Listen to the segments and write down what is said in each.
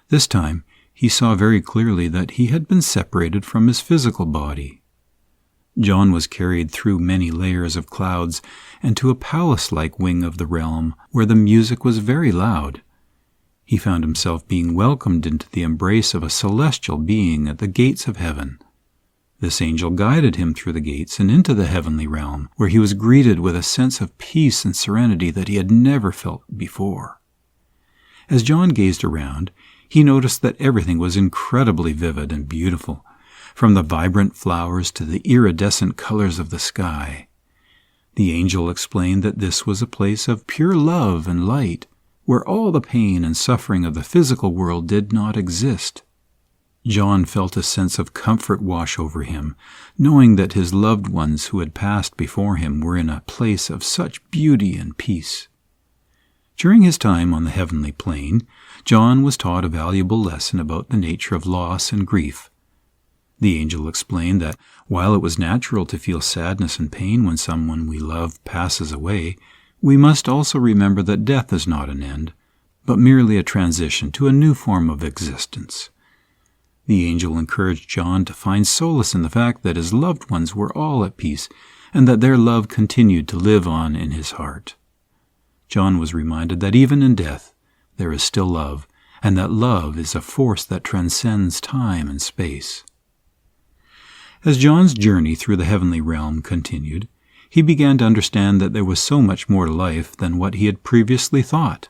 This time, he saw very clearly that he had been separated from his physical body. John was carried through many layers of clouds and to a palace-like wing of the realm where the music was very loud. He found himself being welcomed into the embrace of a celestial being at the gates of heaven. This angel guided him through the gates and into the heavenly realm, where he was greeted with a sense of peace and serenity that he had never felt before. As John gazed around, he noticed that everything was incredibly vivid and beautiful, from the vibrant flowers to the iridescent colors of the sky. The angel explained that this was a place of pure love and light, where all the pain and suffering of the physical world did not exist. John felt a sense of comfort wash over him, knowing that his loved ones who had passed before him were in a place of such beauty and peace. During his time on the heavenly plane, John was taught a valuable lesson about the nature of loss and grief. The angel explained that while it was natural to feel sadness and pain when someone we love passes away, we must also remember that death is not an end, but merely a transition to a new form of existence. The angel encouraged John to find solace in the fact that his loved ones were all at peace and that their love continued to live on in his heart. John was reminded that even in death there is still love, and that love is a force that transcends time and space. As John's journey through the heavenly realm continued, he began to understand that there was so much more to life than what he had previously thought.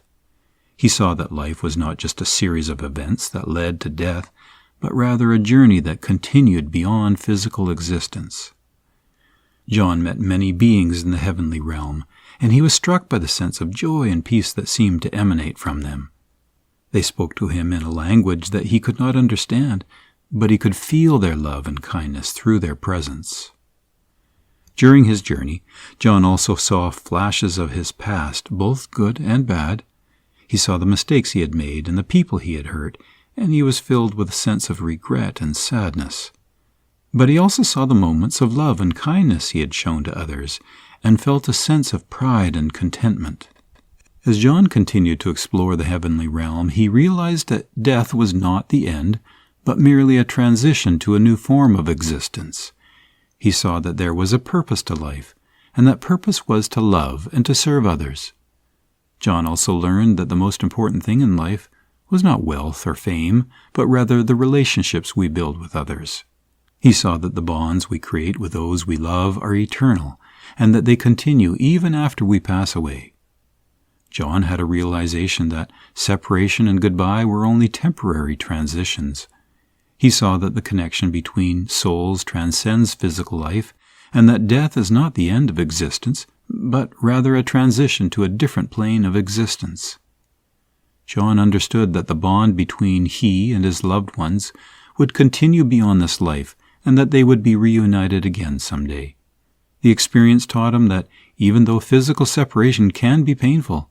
He saw that life was not just a series of events that led to death, but rather a journey that continued beyond physical existence. John met many beings in the heavenly realm, and he was struck by the sense of joy and peace that seemed to emanate from them. They spoke to him in a language that he could not understand, but he could feel their love and kindness through their presence. During his journey, John also saw flashes of his past, both good and bad. He saw the mistakes he had made and the people he had hurt, and he was filled with a sense of regret and sadness. But he also saw the moments of love and kindness he had shown to others, and felt a sense of pride and contentment. As John continued to explore the heavenly realm, he realized that death was not the end, but merely a transition to a new form of existence. He saw that there was a purpose to life, and that purpose was to love and to serve others. John also learned that the most important thing in life was not wealth or fame, but rather the relationships we build with others. He saw that the bonds we create with those we love are eternal, and that they continue even after we pass away. John had a realization that separation and goodbye were only temporary transitions. He saw that the connection between souls transcends physical life, and that death is not the end of existence, but rather a transition to a different plane of existence. John understood that the bond between he and his loved ones would continue beyond this life, and that they would be reunited again someday. The experience taught him that even though physical separation can be painful,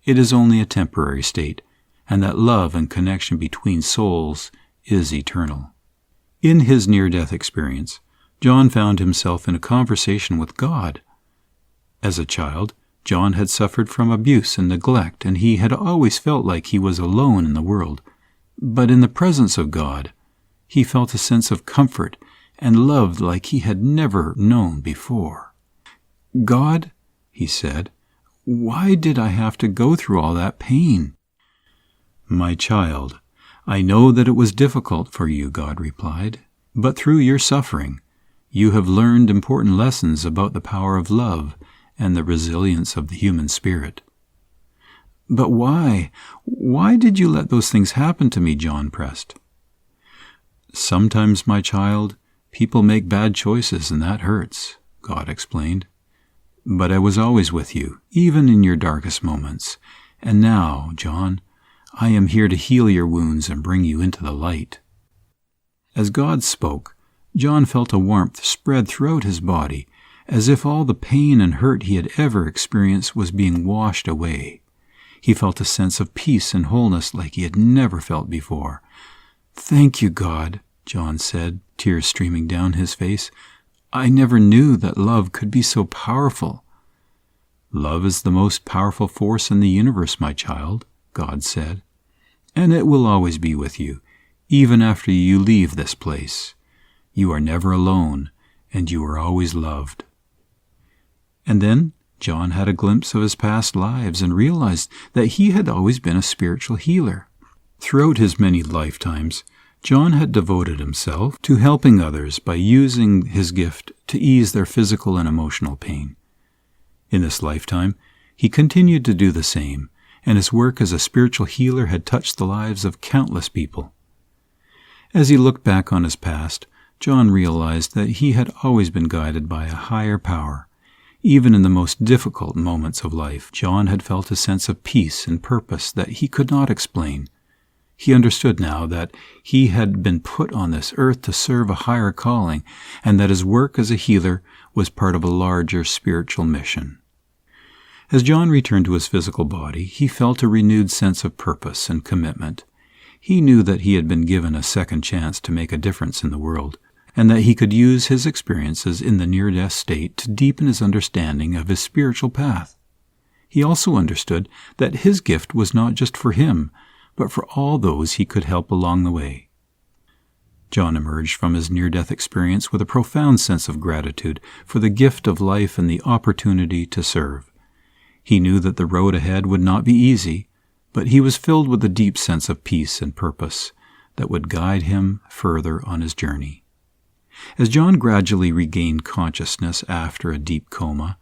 it is only a temporary state, and that love and connection between souls is eternal. In his near-death experience, John found himself in a conversation with God. As a child, John had suffered from abuse and neglect, and he had always felt like he was alone in the world. But in the presence of God, he felt a sense of comfort and love like he had never known before. "God," he said, "why did I have to go through all that pain?" "My child, I know that it was difficult for you," God replied, "but through your suffering, you have learned important lessons about the power of love and the resilience of the human spirit." "But why? Why did you let those things happen to me?" John pressed. "Sometimes, my child, people make bad choices, and that hurts," God explained. "But I was always with you, even in your darkest moments. And now, John, I am here to heal your wounds and bring you into the light." As God spoke, John felt a warmth spread throughout his body, as if all the pain and hurt he had ever experienced was being washed away. He felt a sense of peace and wholeness like he had never felt before. "Thank you, God," John said, tears streaming down his face. "I never knew that love could be so powerful." "Love is the most powerful force in the universe, my child," God said. and it will always be with you, even after you leave this place. You are never alone, and you are always loved." And then John had a glimpse of his past lives and realized that he had always been a spiritual healer. Throughout his many lifetimes, John had devoted himself to helping others by using his gift to ease their physical and emotional pain. In this lifetime, he continued to do the same, and his work as a spiritual healer had touched the lives of countless people. As he looked back on his past, John realized that he had always been guided by a higher power. Even in the most difficult moments of life, John had felt a sense of peace and purpose that he could not explain. He understood now that he had been put on this earth to serve a higher calling, and that his work as a healer was part of a larger spiritual mission. As John returned to his physical body, he felt a renewed sense of purpose and commitment. He knew that he had been given a second chance to make a difference in the world, and that he could use his experiences in the near-death state to deepen his understanding of his spiritual path. He also understood that his gift was not just for him, but for all those he could help along the way. John emerged from his near-death experience with a profound sense of gratitude for the gift of life and the opportunity to serve. He knew that the road ahead would not be easy, but he was filled with a deep sense of peace and purpose that would guide him further on his journey. As John gradually regained consciousness after a deep coma,